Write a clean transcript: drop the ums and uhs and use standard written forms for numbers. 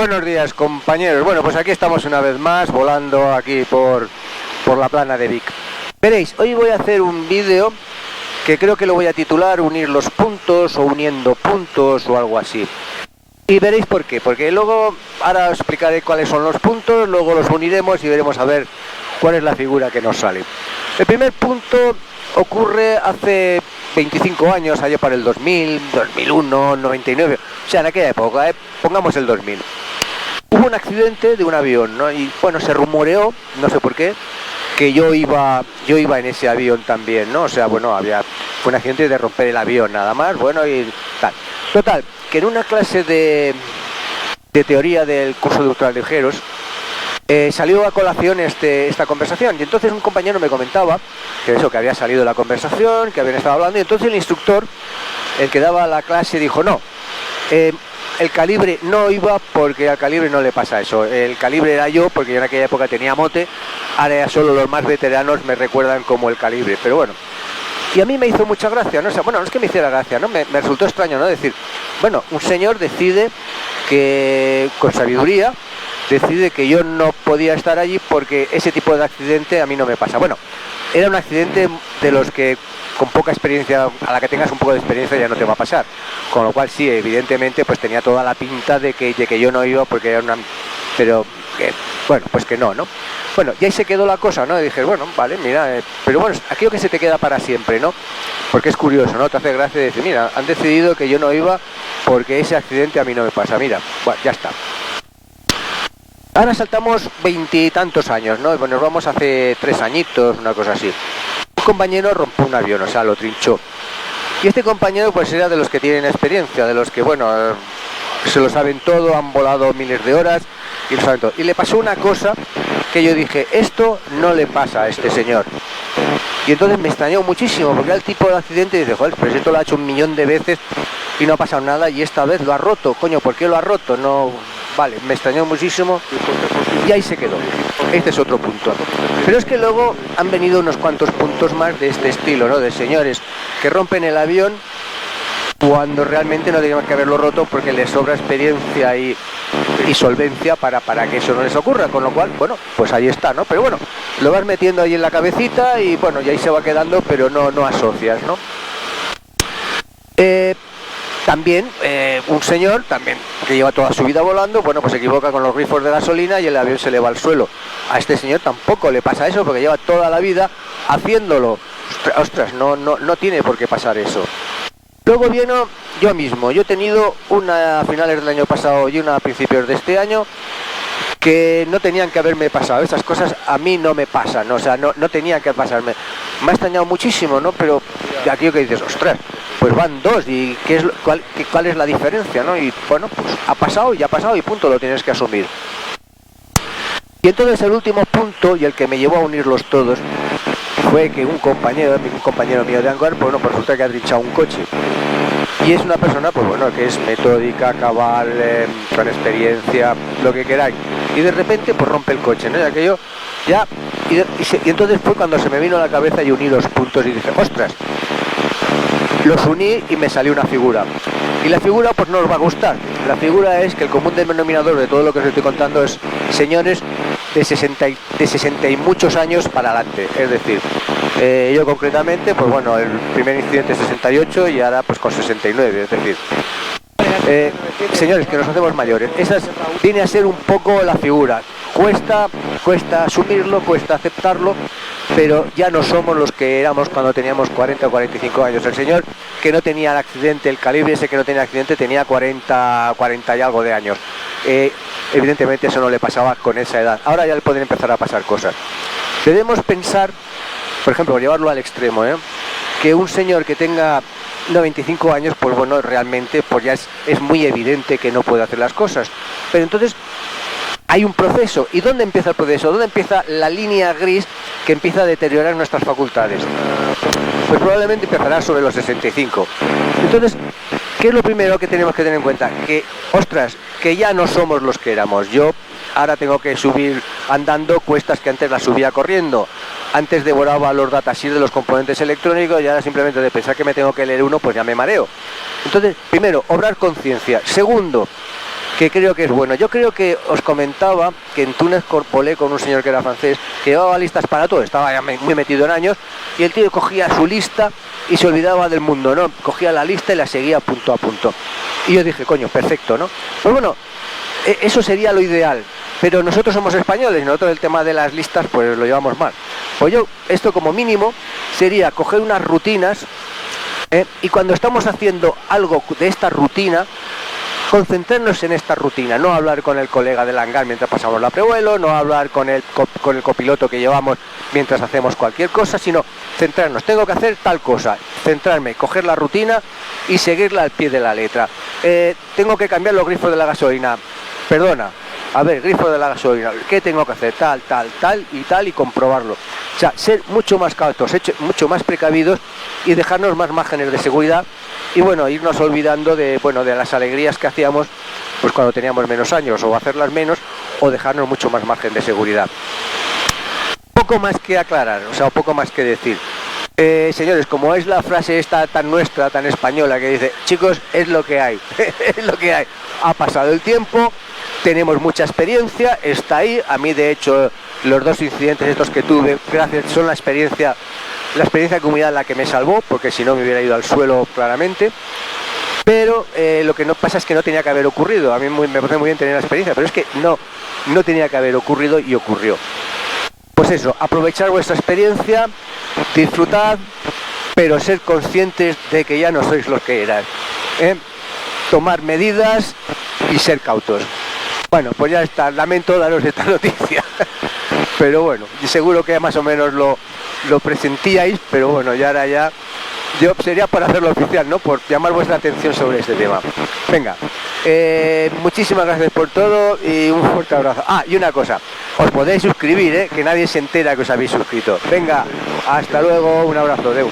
Buenos días, compañeros. Bueno, pues aquí estamos una vez más volando aquí por la plana de Vic. Veréis, hoy voy a hacer un vídeo que creo que lo voy a titular Unir los puntos o uniendo puntos o algo así. Y veréis por qué, porque luego ahora os explicaré cuáles son los puntos, luego los uniremos y veremos a ver cuál es la figura que nos sale. El primer punto ocurre hace 25 años, allá para el 2000, 2001, 99, o sea, en aquella época, pongamos el 2000. Hubo un accidente de un avión, ¿no? Y bueno, se rumoreó, no sé por qué, que yo iba en ese avión también, ¿no? O sea, bueno, fue un accidente de romper el avión nada más, bueno, y tal. Total, que en una clase de teoría del curso de ultraligeros, salió a colación esta conversación, y entonces un compañero me comentaba que había salido la conversación, que habían estado hablando, y entonces el instructor, el que daba la clase, dijo no, el calibre no iba porque al calibre no le pasa eso, el calibre era yo porque yo en aquella época tenía mote, ahora ya solo los más veteranos me recuerdan como el calibre, pero bueno. Y a mí me hizo mucha gracia, ¿no? O sea, bueno, no es que me hiciera gracia, ¿no? Me resultó extraño, ¿no? Decir, bueno, un señor decide que, con sabiduría, decide que yo no podía estar allí porque ese tipo de accidente a mí no me pasa. Bueno, era un accidente de los que con poca experiencia, a la que tengas un poco de experiencia ya no te va a pasar. Con lo cual sí, evidentemente, pues tenía toda la pinta de que yo no iba porque era una... Pero, bueno, pues que no, ¿no? Bueno, y ahí se quedó la cosa, ¿no? Y dije, bueno, vale, mira, pero bueno, aquello que se te queda para siempre, ¿no? Porque es curioso, ¿no? Te hace gracia decir, mira, han decidido que yo no iba porque ese accidente a mí no me pasa. Mira, bueno, ya está. Ahora saltamos 20 y tantos años, ¿no? Bueno, nos vamos hace 3 añitos, una cosa así. Un compañero rompió un avión, o sea, lo trinchó. Y este compañero pues era de los que tienen experiencia, de los que, bueno, se lo saben todo, han volado miles de horas y lo saben todo. Y le pasó una cosa que yo dije, esto no le pasa a este señor. Y entonces me extrañó muchísimo, porque era el tipo de accidente y dice, joder, pero esto lo ha hecho 1.000.000 de veces y no ha pasado nada y esta vez lo ha roto. Coño, ¿por qué lo ha roto? No, vale, me extrañó muchísimo y ahí se quedó. Este es otro punto. Pero es que luego han venido unos cuantos puntos más de este estilo, ¿no? De señores que rompen el avión cuando realmente no teníamos que haberlo roto porque les sobra experiencia y solvencia para que eso no les ocurra, con lo cual, bueno, pues ahí está, ¿no? Pero bueno, lo vas metiendo ahí en la cabecita y bueno, y ahí se va quedando, pero no asocias, ¿no? También un señor también que lleva toda su vida volando, bueno, pues se equivoca con los grifos de gasolina y el avión se le va al suelo. A este señor tampoco le pasa eso porque lleva toda la vida haciéndolo. Ostras, no tiene por qué pasar eso. Luego viene yo mismo. Yo he tenido una a finales del año pasado y una a principios de este año que no tenían que haberme pasado. Esas cosas a mí no me pasan, ¿no? O sea, no tenían que pasarme. Me ha extrañado muchísimo, ¿no? Pero de aquello que dices, ostras, pues van dos y ¿cuál es la diferencia, ¿no? Y bueno, pues ha pasado y punto, lo tienes que asumir. Y entonces el último punto y el que me llevó a unirlos todos fue que un compañero mío de hangar, bueno, pues resulta que ha trinchado un coche. Y es una persona, pues bueno, que es metódica, cabal, con experiencia, lo que queráis. Y de repente, pues rompe el coche, ¿no? Y aquello, ya, y entonces fue cuando se me vino a la cabeza y uní los puntos y dije, ostras, los uní y me salió una figura. Y la figura, pues no os va a gustar. La figura es que el común denominador de todo lo que os estoy contando es señores de 60 y muchos años para adelante. Es decir, yo concretamente, pues bueno, el primer incidente es 68 y ahora pues con 69. Es decir, señores, que nos hacemos mayores. Esa viene a ser un poco la figura. Cuesta asumirlo, cuesta aceptarlo, pero ya no somos los que éramos cuando teníamos 40 o 45 años. El señor que no tenía el accidente, el calibre ese que no tenía accidente, tenía 40 y algo de años. Evidentemente eso no le pasaba con esa edad. Ahora ya le pueden empezar a pasar cosas. Debemos pensar, por ejemplo, llevarlo al extremo, que un señor que tenga 25 años, pues bueno, realmente pues ya es muy evidente que no puede hacer las cosas. Pero entonces hay un proceso. ¿Y dónde empieza el proceso? ¿Dónde empieza la línea gris que empieza a deteriorar nuestras facultades? Pues probablemente empezará sobre los 65. Entonces, ¿qué es lo primero que tenemos que tener en cuenta? Que, ostras, que ya no somos los que éramos. Yo ahora tengo que subir andando cuestas que antes las subía corriendo. Antes devoraba los datasheets de los componentes electrónicos y ahora simplemente de pensar que me tengo que leer uno, pues ya me mareo. Entonces, primero, obrar conciencia. Segundo, que creo que es bueno. Yo creo que os comentaba que en Túnez volé con un señor que era francés, que llevaba listas para todo, estaba ya muy metido en años, y el tío cogía su lista y se olvidaba del mundo, ¿no? Cogía la lista y la seguía punto a punto. Y yo dije, coño, perfecto, ¿no? Pues bueno, eso sería lo ideal. Pero nosotros somos españoles y nosotros el tema de las listas pues lo llevamos mal. Pues yo, esto como mínimo, sería coger unas rutinas y cuando estamos haciendo algo de esta rutina, concentrarnos en esta rutina, no hablar con el colega del hangar mientras pasamos la prevuelo, no hablar con el copiloto que llevamos mientras hacemos cualquier cosa, sino centrarnos, tengo que hacer tal cosa, centrarme, coger la rutina y seguirla al pie de la letra. Tengo que cambiar los grifos de la gasolina, perdona, a ver, grifo de la gasolina, ¿qué tengo que hacer? Tal y comprobarlo. O sea, ser mucho más cautos, mucho más precavidos y dejarnos más márgenes de seguridad y bueno, irnos olvidando de las alegrías que hacíamos pues cuando teníamos menos años, o hacerlas menos o dejarnos mucho más margen de seguridad. Poco más que aclarar, o sea, poco más que decir. Señores, como es la frase esta tan nuestra, tan española, que dice, chicos, es lo que hay, es lo que hay. Ha pasado el tiempo, tenemos mucha experiencia, está ahí. A mí, de hecho, los dos incidentes estos que tuve, gracias, son la experiencia de comunidad la que me salvó, porque si no me hubiera ido al suelo claramente. Pero lo que no pasa es que no tenía que haber ocurrido. A mí me parece muy bien tener la experiencia, pero es que no tenía que haber ocurrido y ocurrió. Pues eso, aprovechar vuestra experiencia, disfrutad, pero ser conscientes de que ya no sois los que erais. Tomar medidas y ser cautos. Bueno, pues ya está, lamento daros esta noticia. Pero bueno, seguro que más o menos lo presentíais, pero bueno, ya yo sería por hacerlo oficial, ¿no? Por llamar vuestra atención sobre este tema. Venga, muchísimas gracias por todo y un fuerte abrazo. Y una cosa, os podéis suscribir, que nadie se entera que os habéis suscrito. Venga, hasta luego, un abrazo, Deu.